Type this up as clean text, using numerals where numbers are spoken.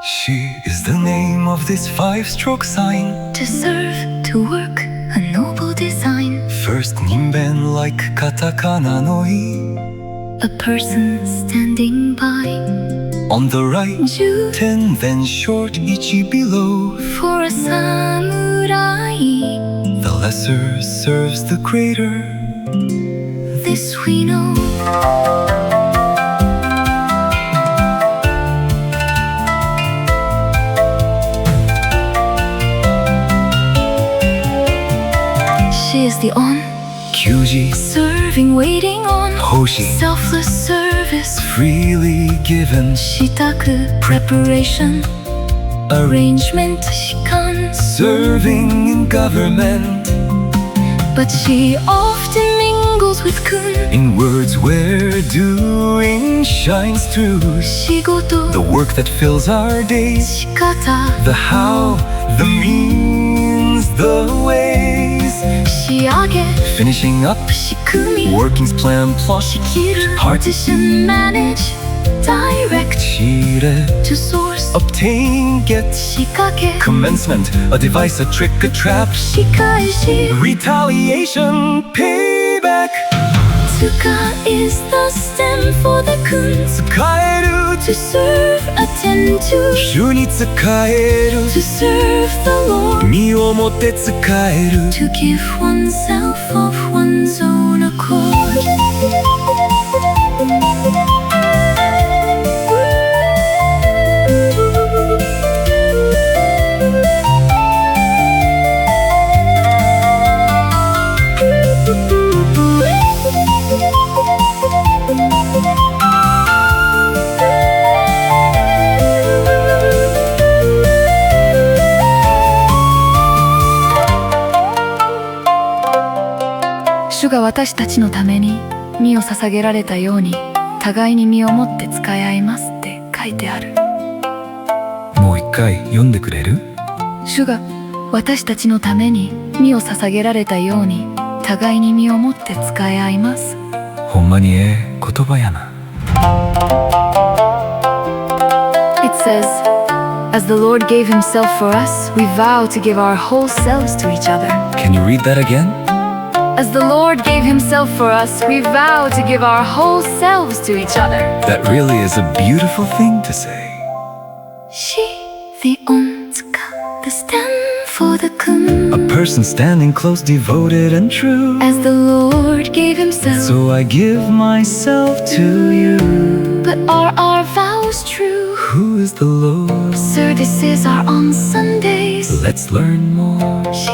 She is the name of this five-stroke sign. To serve, to work, a noble design. First nimben like katakana no i. A person standing by. On the right, Ju 10, then short ichi below. for a samurai. The lesser serves the greater. This we know. She is the on, Kyuji, serving, waiting on. Hoshi, Selfless service. freely given. Shitaku, preparation. Arrangement, shikan. Serving in government. But she often mingles with kun. In words where doing shines through. Shigoto, The work that fills our days. shikata. The how, the means, the ways. Shiage, Finishing up, shikumi. workings plan plot. Shikiru, Heart. partition, manage. Direct, Chire, to source. obtain, get. Shikake, Commencement, a device, a trick, a trap. shikaishi. Retaliation, payback. Tsuka is the stem for the kun. Tsukaeru, To serve, attend to. 主に使える To serve the Lord. 身をもって使える To give oneself of one's own accord.「主が私たちのために身を捧げられたように互いに身をもって使い合います」って書いてある。もう一回読んでくれる？主が私たちのために身を捧げられたように互いに身をもって使い合います。ほんまに言葉やな。 It says, As the Lord gave himself for us, we vow to give our whole selves to each other. Can you read that again? As the Lord gave himself for us, we vow to give our whole selves to each other. That really is a beautiful thing to say. She, the onzuka, the stem for the kun. A person standing close, devoted and true. As the Lord gave himself, So I give myself to you. but are our vows true? Who is the Lord? Services are on Sundays. Let's learn more. She